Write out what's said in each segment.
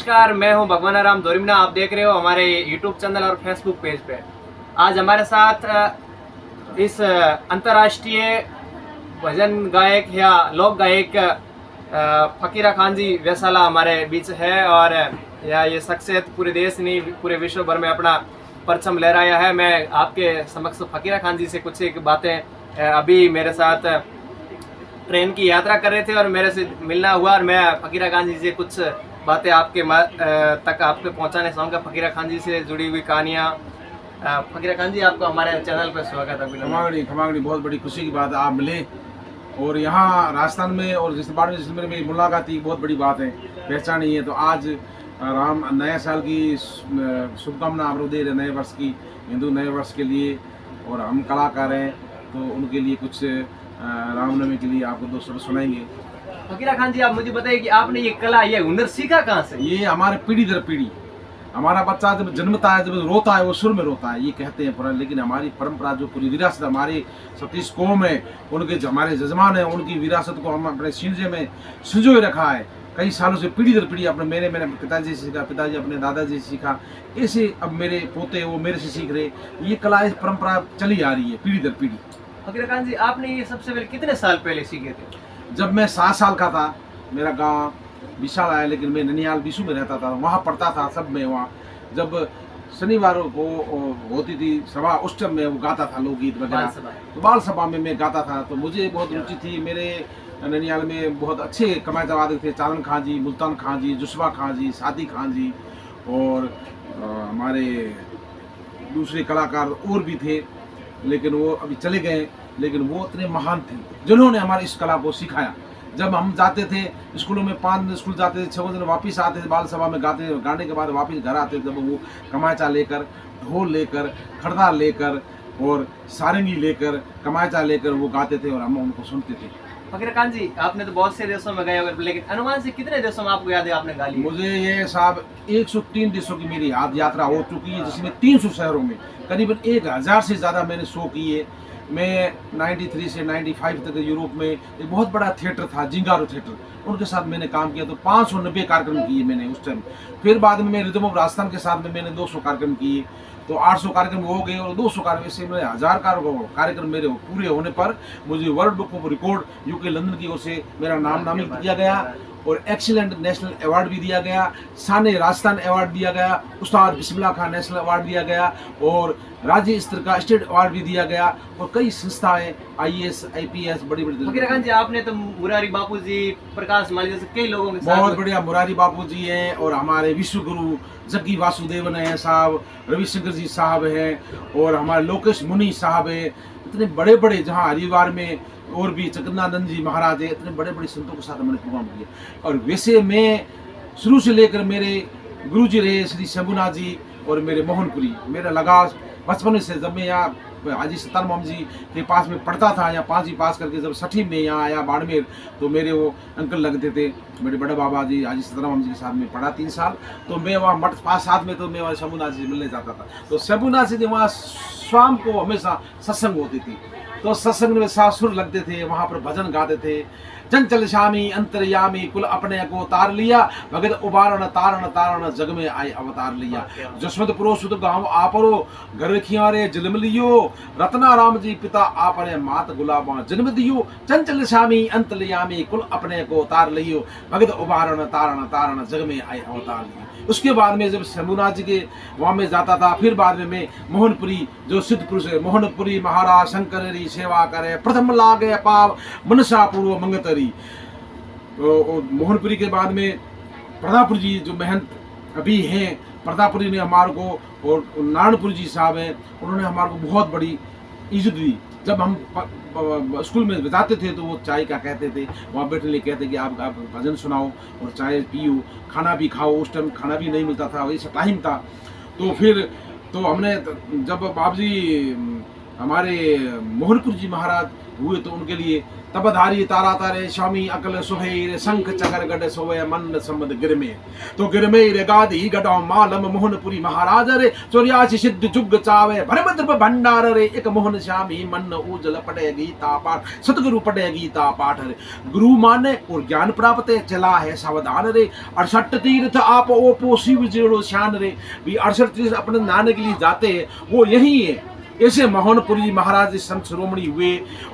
नमस्कार, मैं हूं भगवान राम दोरिमना। आप देख रहे हो हमारे यूट्यूब चैनल और फेसबुक पेज पे। आज हमारे साथ इस अंतर्राष्ट्रीय भजन गायक या लोक गायक फकीरा खान जी वैसाला हमारे बीच है और ये शख्सियत पूरे देश नहीं पूरे विश्व भर में अपना परचम लहराया है। मैं आपके समक्ष फकीरा खान जी से कुछ एक बातें अभी मेरे साथ ट्रेन की यात्रा कर रहे थे और मेरे से मिलना हुआ और मैं फकीरा खान जी से कुछ बातें आपके तक आपके पहुंचाने चाहूँगा। फकीरा खान जी से जुड़ी हुई कहानियाँ। फकीरा खान जी, आपको हमारे चैनल पर स्वागत है। खमागड़ी बहुत बड़ी खुशी की बात है, आप मिले और यहाँ राजस्थान में और जिसमें मेरी मुलाकात की बहुत बड़ी बात है, पहचानी है। तो आज राम नया साल की शुभकामना आप लोग दे रहे नए वर्ष की, हिंदू नए वर्ष के लिए। और हम कलाकार हैं तो उनके लिए कुछ रामनवमी के लिए आपको 2 शब्द सुनाएंगे। फकीरा खान जी, आप मुझे बताइए कि आपने ये कला, ये हुनर सीखा कहाँ से? ये हमारे पीढ़ी दर पीढ़ी, हमारा बच्चा जब जन्मता है, जब रोता है वो सुर में रोता है, ये कहते हैं पुराने। लेकिन हमारी परंपरा जो पूरी विरासत हमारे 36 कौम है, उनके हमारे जजमान हैं, उनकी विरासत को हम अपने सीने में संजोए रखा है कई सालों से, पीढ़ी दर पीढ़ी। अपने मेरे पिताजी से सीखा, पिताजी अपने दादाजी से सीखा, ऐसे अब मेरे पोते वो मेरे से सीख रहे। ये कला इस परंपरा चली आ रही है पीढ़ी दर पीढ़ी। फकीरा खान जी, आपने ये सबसे पहले कितने साल पहले सीखे थे? जब मैं 7 साल का था, मेरा गाँव विशाल आया, लेकिन मैं ननियाल विशु में रहता था, वहाँ पढ़ता था। सब में वहाँ जब शनिवार को होती थी सभा, उस टाइम में वो गाता था लोकगीत वगैरह, तो बाल सभा में मैं गाता था। तो मुझे बहुत रुचि थी। मेरे ननियाल में बहुत अच्छे कमाए वादक थे, चालन खान जी, मुल्तान खान जी, जुस्वा खान जी, सादी खान जी और हमारे दूसरे कलाकार और भी थे, लेकिन वो अभी चले गए। लेकिन वो इतने महान थे जिन्होंने हमारे इस कला को सिखाया। जब हम जाते थे स्कूलों में, 5 दिन स्कूल जाते थे, 6 दिन वापस आते थे, बाल सभा में गाने के बाद वापस घर आते थे। जब वो कमाचा लेकर, ढोल लेकर, खड़दा लेकर और सारंगी लेकर, कमाचा लेकर वो गाते थे और हम उनको सुनते थे। फकीरा खान जी, आपने तो बहुत से देशों में गए होंगे, लेकिन अनुमान से कितने देशों में आपको याद है आपने गा ली? मुझे ये साहब 103 देशों की मेरी यात्रा हो चुकी है, जिसमें 300 शहरों में करीबन 1000 से ज़्यादा मैंने शो किए। मैं 93 से 95 तक यूरोप में एक बहुत बड़ा थिएटर था, जिंगारो थिएटर, उनके साथ मैंने काम किया। तो 590 कार्यक्रम किए मैंने उस टाइम। फिर बाद में मैं रिदम ऑफ राजस्थान के साथ में मैंने 200 कार्यक्रम किए, तो 800 कार्यक्रम हो गए। और 200 कार्यक्रम से मेरे 1000 कार्यक्रम मेरे पूरे होने पर मुझे world book of record UK London की ओर से मेरा नाम नामित किया गया और एक्सीलेंट नेशनल अवार्ड भी दिया गया, शान राजस्थान अवार्ड दिया गया, उस्ताद बिस्मिल्लाह खान नेशनल अवार्ड दिया गया और राज्य स्तर का स्टेट अवार्ड भी दिया गया। और कई संस्थाएं IAS IPS बड़ी फकीरा खान जी, आपने तो मुरारी बापू जी, प्रकाश माली जैसे कई लोगों के साथ बहुत बढ़िया, मुरारी बापू जी हैं और हमारे विश्व गुरु जग्गी वासुदेवन हैं साहब, रविशंकर जी साहब हैं और हमारे लोकेश मुनि साहब हैं। इतने बड़े बड़े, जहाँ हरिद्वार में और भी जगन्नाथनंद जी महाराज है, इतने बड़े बड़े संतों के साथ मैंने प्रोग्राम किया। और वैसे मैं शुरू से लेकर मेरे गुरु जी रहे श्री शंभुनाथ जी और मेरे मोहनपुरी, मेरा लगाव बचपन से। जब मैं यहाँ हाजी सत्तार मोहम्मद जी के पास में पढ़ता था, यहाँ 5वीं पास करके जब 6वीं में यहाँ आया बाड़मेर, तो मेरे वो अंकल लगते थे, मेरे बड़े बाबा जी हाजी सत्तार मोहम्मद जी के साथ में पढ़ा 3 साल। तो मैं वहाँ मठ पास साथ में, तो मैं वहाँ शंभुनाथ जी मिलने जाता था। तो शंभुनाथ जी वहाँ शाम को हमेशा सत्संग होती थी, तो सत्संग में सुर लगते थे, वहाँ पर भजन गाते थे। चंचल श्यामी अंतर्यामी कुल अपने को तार लिया, भगत उबारण तारण तारण जग में आए अवतार लिया। जसवंत पुरो सुत गाँव आपरो, घर खियारे जन्म लियो, रत्ना राम जी पिता आपने मात गुलाबा जन्म दियो। चंचल श्यामी अंतर्यामी कुल अपने को तार लियो, भगत उबारण तारण तारण जग में आए अवतार लियो। उसके बाद में जब शंभुनाथ जी के वहाँ में जाता था, फिर बाद में मैं मोहनपुरी, जो सिद्ध पुरुष है मोहनपुरी महाराज शंकर सेवा करे, प्रथम लागे पाव मनसा पूर्व मंगतरी। तो मोहनपुरी के बाद में प्रतापपुर जी जो महंत अभी हैं, प्रतापपुरी ने हमारे को, और नारायणपुर जी साहब हैं, उन्होंने हमारे को बहुत बड़ी इज्जत दी। जब हम स्कूल में जाते थे तो वो चाय क्या कहते थे, वहाँ बैठने लिए कहते कि आप भजन सुनाओ और चाय पियो, खाना भी खाओ। उस टाइम खाना भी नहीं मिलता था, वैसा टाइम था। तो फिर तो हमने, जब बाबू जी हमारे मोहनपुर जी महाराज हुए तो उनके लिए तबधारी तारा तारे स्वामी अकल सुहेर शंख चकर गढ़ सोवे मन समद गिरमे तो गिरमे रे गादी गडो मालम मोहनपुरी महाराज रे 84 सिद्ध जुग चावे भरमद्र भंडार रे एक मोहन श्यामी मन उजल पढ़े गीता पाठ सतगुरु पढ़े गीता पाठ रे गुरु माने और ज्ञान प्राप्त चला है सावधान रे 68 तीर्थ आप ओपो शिव जेड़ो शान रे भी 68 तीर्थ अपने नाने के लिए जाते हैं वो यही है। ऐसे मोहनपुरी महाराज संत शिरोमणि हुए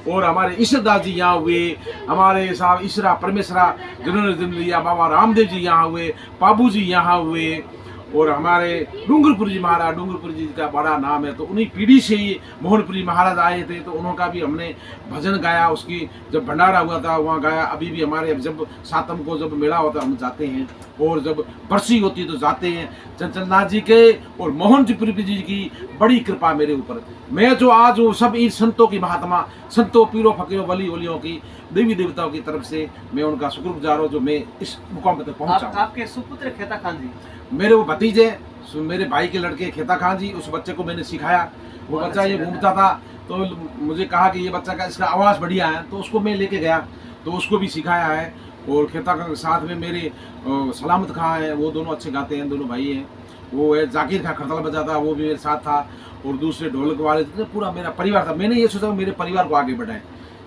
और हमारे ईश्वरदास जी यहाँ हुए, हमारे साहब ईश्वरा परमेश्वरा जिन्होंने जन्म लिया, बाबा रामदेव जी यहाँ हुए, बाबू जी यहाँ हुए और हमारे डूंगरपुरी जी महाराज, डूंगरपुरी जी का बड़ा नाम है। तो उन्हीं पीढ़ी से ही मोहनपुरी महाराज आए थे तो उनका भी हमने भजन गाया, उसकी जब भंडारा हुआ था वहाँ गाया। अभी भी हमारे जब सातम को जब मेला होता है हम जाते हैं और जब बरसी होती है तो जाते हैं। चंचलनाथ जी के और मोहन जी पुरी जी की बड़ी कृपा मेरे ऊपर। मैं जो आज हूँ सब इन संतों की महात्मा, संतों पीरों फकीरों वली वलियों की देवी देवताओं की तरफ से मैं उनका शुक्रगुजार हूँ जो मैं इस मुकाम तक पहुँचा। आपके सुपुत्र खेता खान जी, मेरे वो भतीजे मेरे भाई के लड़के खेता खान जी, उस बच्चे को मैंने सिखाया। वो बच्चा ये घूमता था तो मुझे कहा कि ये बच्चा का इसका आवाज़ बढ़िया है तो उसको मैं लेके गया तो उसको भी सिखाया है। और खेता खान के साथ में मेरे सलामत खां है, वो दोनों अच्छे गाते हैं, दोनों भाई हैं। वो है जाकिर खां खरतल बजाता, वो भी मेरे साथ था। और दूसरे ढोलक वाले तो पूरा मेरा परिवार था। मैंने ये सोचा मेरे परिवार को आगे बढ़ाएं,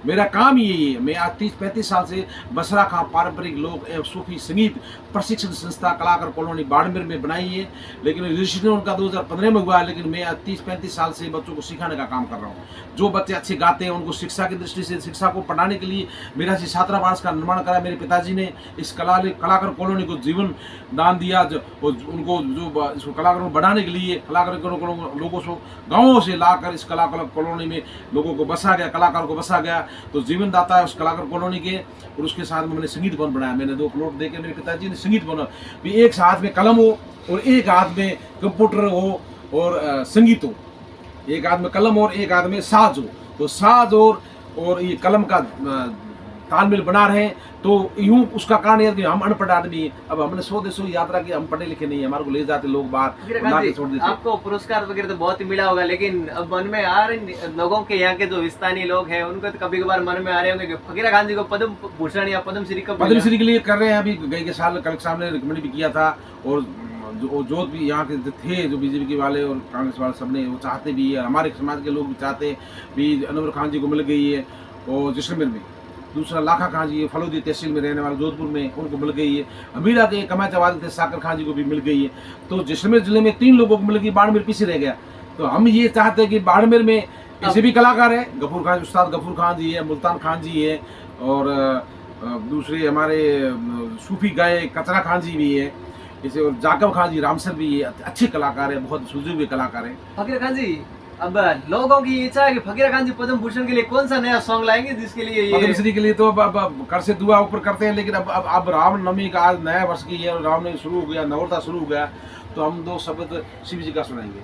मेरा काम यही है। मैं आज 30-35 साल से बसरा खां पारंपरिक लोक एवं सूफी संगीत प्रशिक्षण संस्था कलाकार कॉलोनी बाड़मेर में बनाई है, लेकिन रजिस्ट्रेशन उनका 2015 में हुआ है। लेकिन मैं आज 30-35 साल से बच्चों को सिखाने का काम कर रहा हूँ। जो बच्चे अच्छे गाते हैं उनको शिक्षा की दृष्टि से शिक्षा को पढ़ाने के लिए मेरा छात्रावास का निर्माण करा। मेरे पिताजी ने इस कलाकार कॉलोनी को जीवन दान दिया उनको जो कलाकारों को बढ़ाने के लिए कलाकार लोगों को गाँवों से लाकर इस कलाकार कॉलोनी में लोगों को बसा गया, कलाकार को बसा गया। तो जीवन दाता है उस कलाकार कॉलोनी के। और उसके साथ में मैंने संगीत भवन बनाया। मैंने 2 प्लॉट देके मेरे पिताजी ने संगीत भवन भी, एक हाथ में कलम हो और एक हाथ में कंप्यूटर हो और संगीत हो, एक हाथ में कलम और एक हाथ में साज हो। तो साज और ये कलम का तालमेल बना रहे तो यूं उसका कारण यह कि हम अनपढ़ आदमी हैं। अब हमने 100 देशों की यात्रा की, हम पढ़े लिखे नहीं है, हमारे को ले जाते लोग बाहर ला के छोड़ देते। आपको पुरस्कार वगैरह तो बहुत ही मिला होगा, लेकिन अब मन में आ रहे लोगों के यहाँ के जो स्थानीय लोग हैं उनको तो कभी कभार मन में आ रहे होंगे कि फकीरा खान जी को पद्म भूषण या पद्म श्री कब पद्मश्री के लिए कर रहे हैं। अभी गए के साल कलेक्टर साहब ने रिकमेंड भी किया था और जो भी यहाँ के थे जो बीजेपी के वाले और कांग्रेस वाले सबने वो चाहते भी है, हमारे समाज के लोग भी चाहते हैं भी। अनवर खान जी को मिल गई है और जैसलमेर में। दूसरा लाखा खान जी फलोदी तहसील में रहने वाले जोधपुर में, उनको मिल गई है। अमीरा के कमाचावाद थे साकर खान जी को भी मिल गई है। तो जैसलमेर जिले में 3 लोगों को मिल गई, बाड़मेर पीछे रह गया। तो हम ये चाहते हैं कि बाड़मेर में ऐसे भी कलाकार है, गफूर खान उस्ताद गफूर खान जी है, मुल्तान खान जी है और दूसरे हमारे सूफी गायक कचरा खान जी भी है, जैसे और जाकब खान जी रामसर भी है, अच्छे कलाकार है, बहुत सूझे हुए कलाकार है। फकीरा खान जी, अब लोगों की इच्छा है कि फकीरा खान जी पद्म भूषण के लिए कौन सा नया सॉन्ग लाएंगे जिसके लिए पद्मश्री के लिए तो अब कर से दुआ ऊपर करते हैं। लेकिन अब रामनवमी का आज नया वर्ष की है और रामनवमी शुरू हो गया, नवरता शुरू हो गया, तो हम 2 शब्द शिव जी का सुनाएंगे।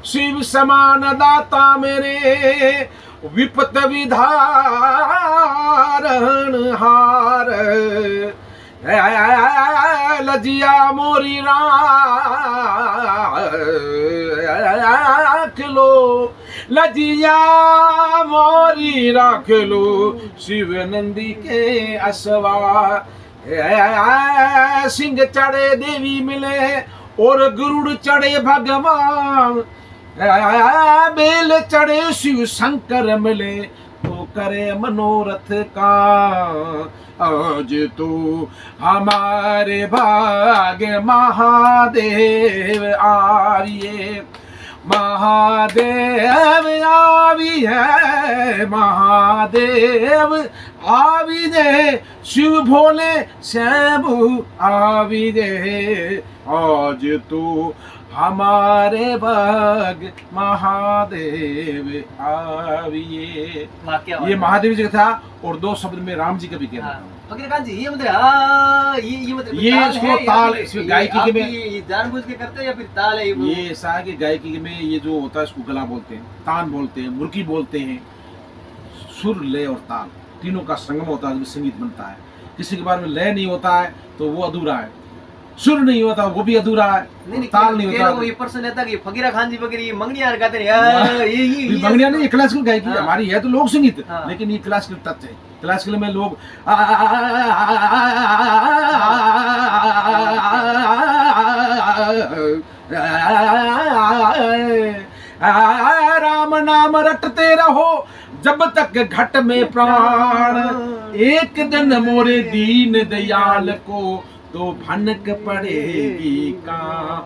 शिव समान दाता मेरे विपत विधारण हार, लजिया मोरी राख लो, लजिया मोरी राख लो, शिव नंदी के असवा। सिंह चढ़े देवी मिले और गरुड़ चढ़े भगवान, बेल चढ़े शिव शंकर मिले तो करे मनोरथ का। आज तो हमारे भाग्य महादेव आविए, महादेव आवी है, महादेव आवी दे, शिव भोले शंभु आवी दे। आज तो हमारे भाग्य महादेव आविए। ये महादेव जी का था और 2 शब्द में राम जी का भी कहना था। फकीरा खान जी, ये मतलब ये इसको ताल इसमें गायकी के में जानबूझ के करते हैं या फिर ताल है? ये ऐसा है कि गायकी में ये जो होता है इसको गला बोलते हैं, तान बोलते हैं, मुर्की बोलते हैं। सुर लय और ताल तीनों का संगम होता है, संगीत बनता है। किसी के बारे में लय नहीं होता है तो वो अधूरा है। सुर नहीं होता वो भी अधूरा है, ताल नहीं होता। ये प्रश्न रहता कि फकीरा खान जी वगैरह ये मंगनियां गाते हैं ये मंगनिया नहीं, ये क्लासिकल गायकी हाँ। हमारी है तो लोक संगीत, हाँ। लेकिन ये क्लासिकल टच है। क्लासिकल में लोग राम नाम रटते रहो जब तक घट में प्राण, एक दिन मोरे दीन दयाल को तो भनक पड़ेगी कहाँ।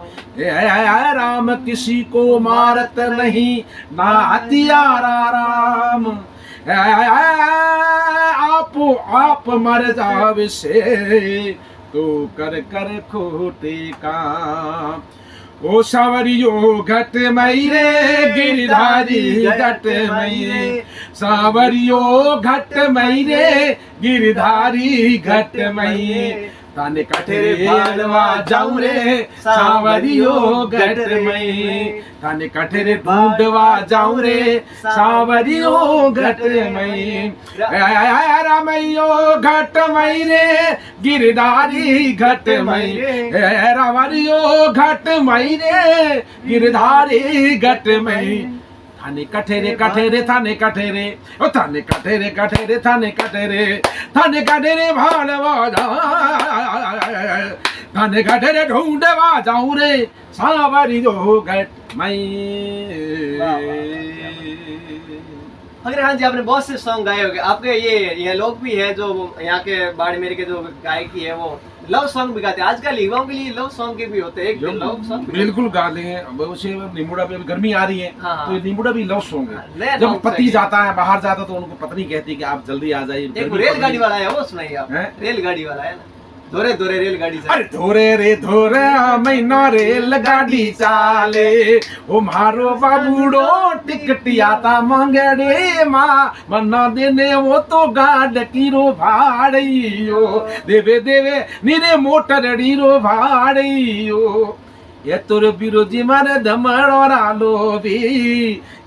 राम किसी को मारत नहीं ना हथियार राम, आप मर जावे से तो कर कर खोटे काम। ओ सावरियो घट मई रे गिरधारी घट मई रे, सावरियो घट मई रे गिरधारी घट मई, ताने कठेरे भालवा जाऊं रे सावरियो घट मई, ताने कठेरे ढूंढवा जाऊं रे सावरियो घट मई। रामैयो घट मई रे गिरधारी घट मई, रामरियो घट मई रे गिरधारी घट मई। थाने कठेरे कठेरे थाने कठेरे ओ थाने कठेरे कठेरे थाने कठेरे, थाने कठेरे भालवा थाने कठेरे ढूंढवा जाऊं रे सावरियो घट मई। फकीरा खान जी आपने बहुत से सॉन्ग गाए होंगे, आपके ये लोग भी है जो यहाँ के बाड़मेर के जो गायकी है वो लव सॉन्ग भी गाते हैं। आजकल युवाओं के लिए लव सॉन्ग के भी होते हैं, एक लव सॉन्ग बिल्कुल गा लेंगे। उसे निमुड़ा पे अभी गर्मी आ रही है, हाँ। तो ये निमुड़ा भी लव सॉन्ग नया है। जब song पति है। जाता है बाहर जाता तो उनको पत्नी कहती है कि आप जल्दी आ जाइए। एक रेलगाड़ी वाला है वो सुनाइए आप। हैं? रेलगाड़ी वाला है ना, धोरे धोरे रेलगाड़ी से। अरे धोरे रे धोरे महीना रेलगाड़ी चाले, ओ मारो बाबूड़ो टिकटिया ता मंगड़े माँ मन्ना देने वो तो गाड कीरो भाड़ियो, देवे देवे नीरे मोटर रीरो भाड़ियो। ये तोरे बिरोजी मारे दमड़ोरा लोभी,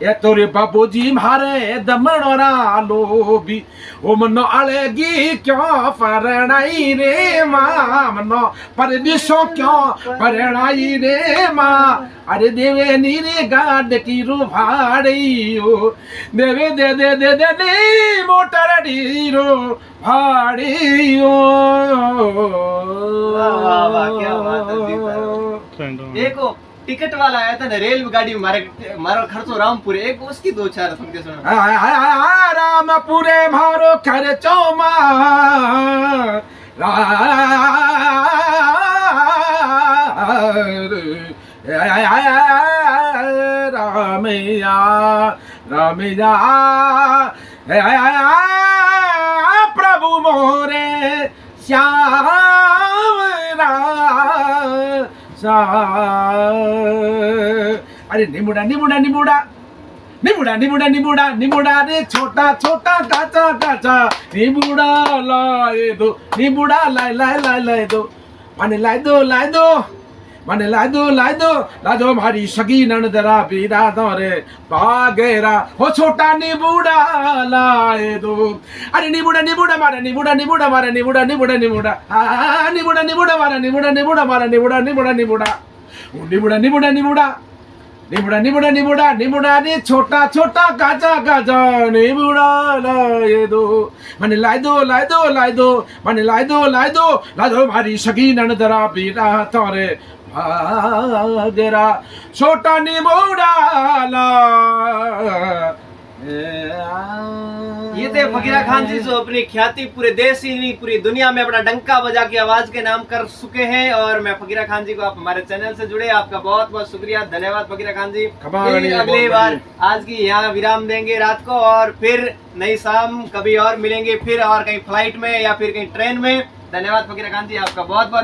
ये तोरे बाबूजी मारे दमड़ोरा लोभी। ओ मनो अड़ेगी क्यों परणाई रे माँ, मनो परदेशों क्यों परणाई रे माँ। अरे देवे नीरे गाड की रो भाड़ियो, देवे दे दे दे दे दे मोटर रीरो भाड़ियो। वाह वाह क्या बात है दीपक। एक वो टिकट वाला आया था ना रेलगाड़ी में, मारो खर्चो रामपुर, एक उसकी दो चार सुनते सुनो। रामपुरे मारो खर्चो रामैया रामैया प्रभु मोरे श्याम अरे निमुड़ा निमुड़ा निमुड़ा निमुड़ा निमुड़ा निमुड़ा निमुड़ा रे छोटा छोटा काचा काचा, निमुड़ा लाए दो निमुड़ा लाए लाए लाए लाए दो, माने लाए दो लाए दो, माने लाए दो लाए दो ला दो हमारी सगी ननदरा बीरा दौरे बागेरा हो छोटा निमुड़ा लाए दो। अरे निमुड़ा निमुड़ा मारा निमुड़ा निमुड़ा मारा निमुड़ा निमुड़ा निमुड़ा निमुड़ा निमुड़ा मारा निमुड़ा निमुड़ा मारा निमुड़ा निमुड़ा निमुड़ा निमुड़ा निमुड़ा निमुड़ा निमुड़ा निमुड़ा निमुड़ा निमुड़ा रे छोटा छोटा काचा काचा, निमुड़ा लाए दो माने लाए दो लाए दो लाए दो, माने लाए दो लाए दो ला दो हमारी सगी ननदरा बीरा तोरे भागेरा छोटा निमुड़ा ला। ये थे फकीरा खान जी जो अपनी ख्याति पूरे देश ही नहीं पूरी दुनिया में अपना डंका बजा के आवाज के नाम कर चुके हैं। और मैं फकीरा खान जी को, आप हमारे चैनल से जुड़े, आपका बहुत बहुत शुक्रिया, धन्यवाद फकीरा खान जी। फिर अगली बार आज की यहाँ विराम देंगे रात को, और फिर नई शाम कभी और मिलेंगे, फिर और कहीं फ्लाइट में या फिर कहीं ट्रेन में। धन्यवाद फकीरा खान जी, आपका बहुत बहुत